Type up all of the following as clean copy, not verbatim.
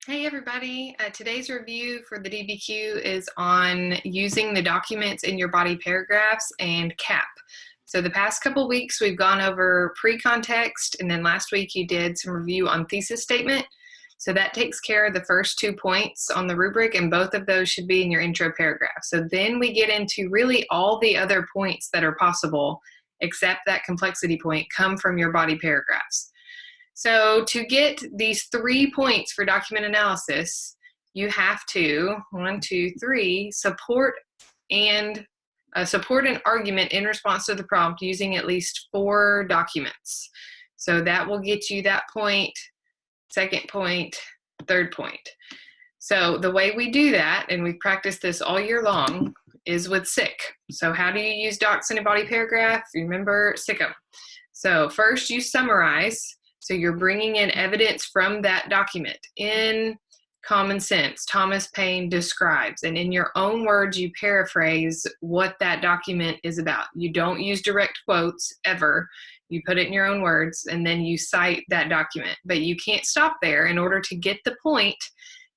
Hey everybody, today's review for the DBQ is on using the documents in your body paragraphs and CAPP. So the past couple weeks we've gone over pre-context, and then last week you did some review on thesis statement. So that takes care of the first 2 points on the rubric, and both of those should be in your intro paragraph. So then we get into really all the other points that are possible, except that complexity point, come from your body paragraphs. So to get these 3 points for document analysis, you have to, 1, 2, 3, support an argument in response to the prompt using at least 4 documents. So that will get you that point, second point, third point. So the way we do that, and we've practiced this all year long, is with SICK. So how do you use docs in a body paragraph? Remember SICK 'em. So first you summarize. So you're bringing in evidence from that document in common sense. Thomas Paine describes, and in your own words, you paraphrase what that document is about. You don't use direct quotes ever. You put it in your own words, and then you cite that document. But you can't stop there. In order to get the point,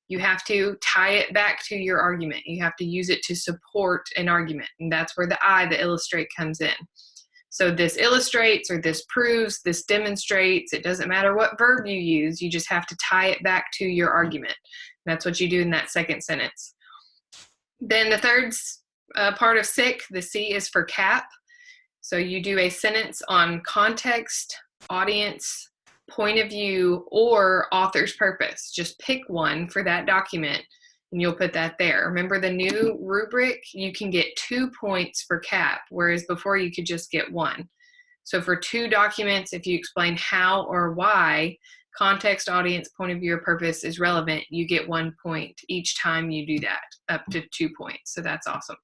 you have to tie it back to your argument. You have to use it to support an argument, and that's where the the illustrate, comes in. So this illustrates, or this proves, this demonstrates. It doesn't matter what verb you use. You just have to tie it back to your argument. That's what you do in that second sentence. Then the third part of SICK, the C is for CAPP. So you do a sentence on context, audience, point of view, or author's purpose. Just pick one for that document, and you'll put that there. Remember the new rubric, you can get 2 points for CAPP, whereas before you could just get 1. So for 2 documents, if you explain how or why context, audience, point of view, or purpose is relevant, you get 1 point each time you do that, up to 2 points. So that's awesome.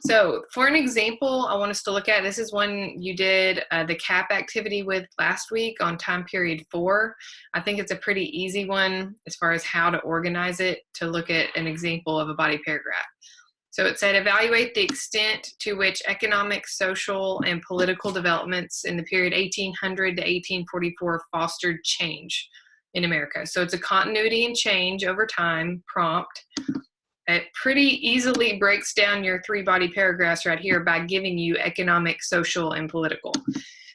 So for an example, I want us to look at, this is one you did the CAPP activity with last week on time period 4. I think it's a pretty easy one as far as how to organize it, to look at an example of a body paragraph. So it said, evaluate the extent to which economic, social, and political developments in the period 1800 to 1844 fostered change in America. So it's a continuity and change over time prompt. It pretty easily breaks down your 3 body paragraphs right here by giving you economic, social, and political.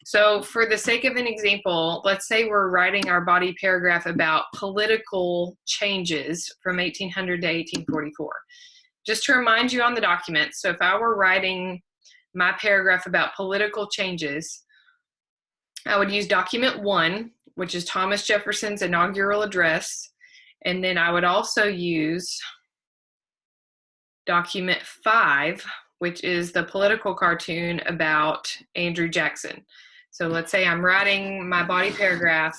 So for the sake of an example, let's say we're writing our body paragraph about political changes from 1800 to 1844. Just to remind you on the document, so if I were writing my paragraph about political changes, I would use document 1, which is Thomas Jefferson's inaugural address, and then I would also use document 5, which is the political cartoon about Andrew Jackson. So let's say I'm writing my body paragraph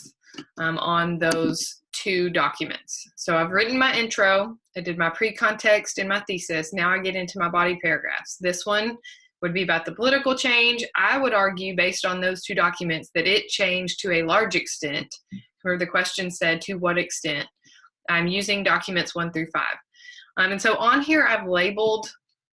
on those 2 documents. So I've written my intro, I did my pre-context and my thesis. Now I get into my body paragraphs. This one would be about the political change. I would argue, based on those 2 documents, that it changed to a large extent, where the question said, to what extent. I'm using documents 1 through 5. And so on here, I've labeled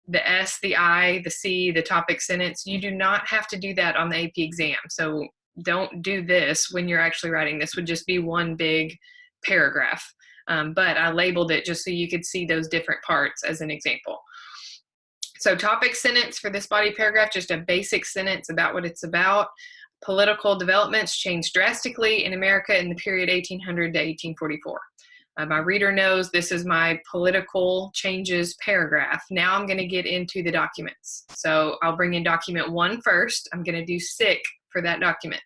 the S, the I, the C, the topic sentence. You do not have to do that on the AP exam. So don't do this when you're actually writing. This would just be one big paragraph. But I labeled it just so you could see those different parts as an example. So topic sentence for this body paragraph, just a basic sentence about what it's about. Political developments changed drastically in America in the period 1800 to 1844. My reader knows this is my political changes paragraph. Now I'm going to get into the documents. So I'll bring in document 1 first. I'm going to do SICK for that document.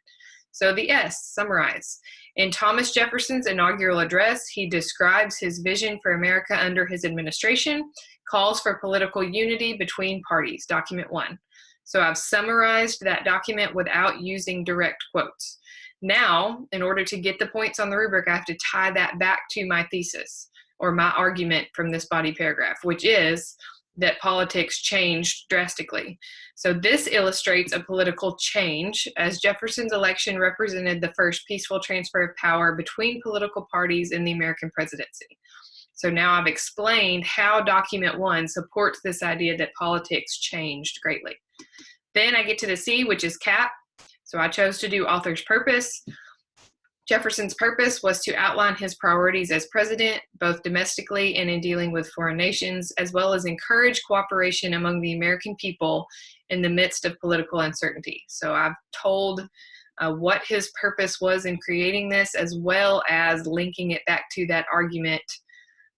So the S, summarize. In Thomas Jefferson's inaugural address, he describes his vision for America under his administration, calls for political unity between parties, document 1. So I've summarized that document without using direct quotes. Now, in order to get the points on the rubric, I have to tie that back to my thesis or my argument from this body paragraph, which is that politics changed drastically. So this illustrates a political change, as Jefferson's election represented the first peaceful transfer of power between political parties in the American presidency. So now I've explained how document 1 supports this idea that politics changed greatly. Then I get to the C, which is CAPP. So I chose to do author's purpose. Jefferson's purpose was to outline his priorities as president, both domestically and in dealing with foreign nations, as well as encourage cooperation among the American people in the midst of political uncertainty. So I've told what his purpose was in creating this, as well as linking it back to that argument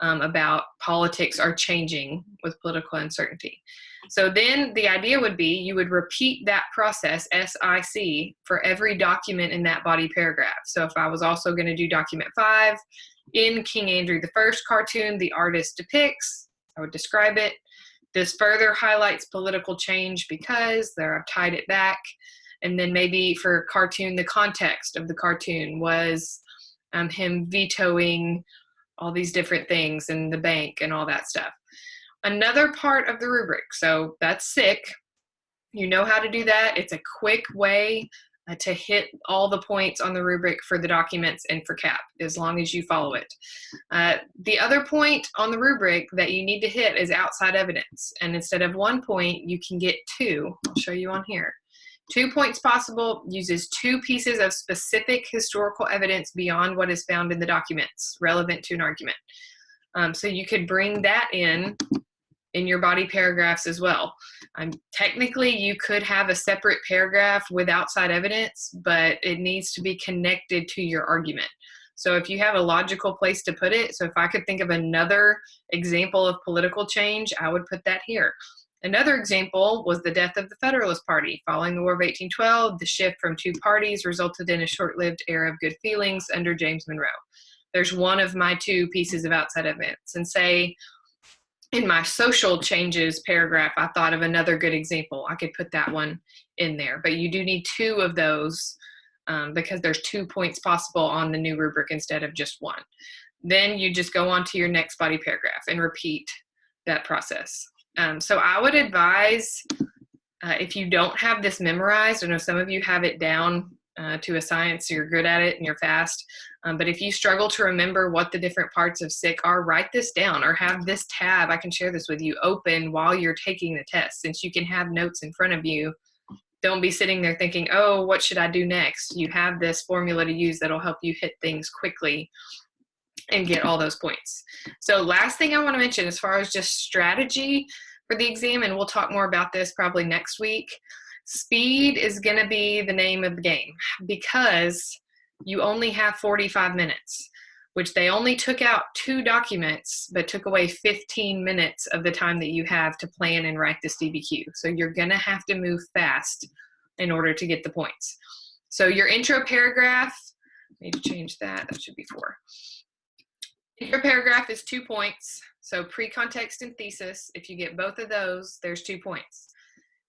about politics are changing with political uncertainty. So then the idea would be you would repeat that process, SIC, for every document in that body paragraph. So if I was also going to do document 5, in King Andrew I cartoon, the artist depicts, I would describe it. This further highlights political change because there I've tied it back. And then maybe for cartoon, the context of the cartoon was him vetoing all these different things in the bank and all that stuff. Another part of the rubric, so that's SIC. You know how to do that. It's a quick way to hit all the points on the rubric for the documents and for CAPP, as long as you follow it. The other point on the rubric that you need to hit is outside evidence. And instead of 1 point, you can get 2. I'll show you on here. 2 points possible uses 2 pieces of specific historical evidence beyond what is found in the documents relevant to an argument. So you could bring that in your body paragraphs as well. Technically, you could have a separate paragraph with outside evidence, but it needs to be connected to your argument. So if you have a logical place to put it, so if I could think of another example of political change, I would put that here. Another example was the death of the Federalist Party. Following the War of 1812, the shift from 2 parties resulted in a short-lived era of good feelings under James Monroe. There's one of my 2 pieces of outside evidence. And say, in my social changes paragraph, I thought of another good example. I could put that one in there. But you do need 2 of those because there's 2 points possible on the new rubric instead of just 1. Then you just go on to your next body paragraph and repeat that process. So I would advise, if you don't have this memorized, I know some of you have it down to a science, so you're good at it and you're fast, but if you struggle to remember what the different parts of SIC are, write this down or have this tab, I can share this with you, open while you're taking the test. Since you can have notes in front of you, don't be sitting there thinking, oh, what should I do next? You have this formula to use that'll help you hit things quickly and get all those points. So last thing I want to mention as far as just strategy for the exam, and we'll talk more about this probably next week, speed is going to be the name of the game because you only have 45 minutes, which they only took out 2 documents, but took away 15 minutes of the time that you have to plan and write this DBQ. So you're going to have to move fast in order to get the points. So your intro paragraph, need to change that, that should be 4. Intro paragraph is 2 points. So pre-context and thesis, if you get both of those, there's 2 points.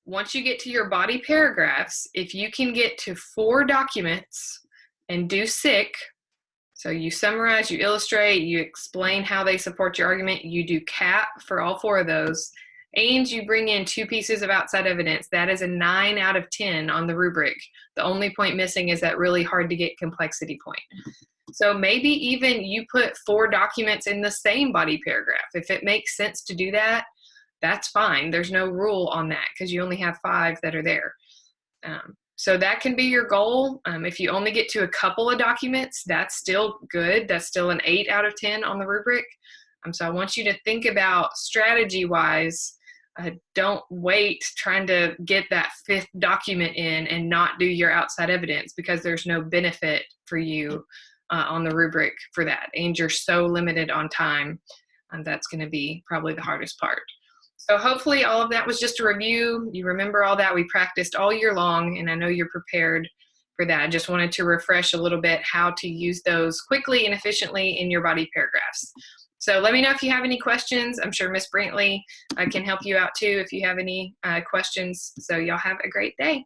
Once you get to your body paragraphs, if you can get to 4 documents and do SIC, so you summarize, you illustrate, you explain how they support your argument, you do CAPP for all 4 of those, and you bring in 2 pieces of outside evidence, that is a 9 out of 10 on the rubric. The only point missing is that really hard to get complexity point. So maybe even you put 4 documents in the same body paragraph. If it makes sense to do that, that's fine. There's no rule on that because you only have 5 that are there. So that can be your goal. If you only get to a couple of documents, that's still good. That's still an 8 out of 10 on the rubric. So I want you to think about strategy-wise. Don't wait trying to get that 5th document in and not do your outside evidence because there's no benefit for you on the rubric for that. And you're so limited on time. That's going to be probably the hardest part. So hopefully all of that was just a review. You remember all that. We practiced all year long, and I know you're prepared for that. I just wanted to refresh a little bit how to use those quickly and efficiently in your body paragraphs. So let me know if you have any questions. I'm sure Miss Brantley can help you out too if you have any questions. So y'all have a great day.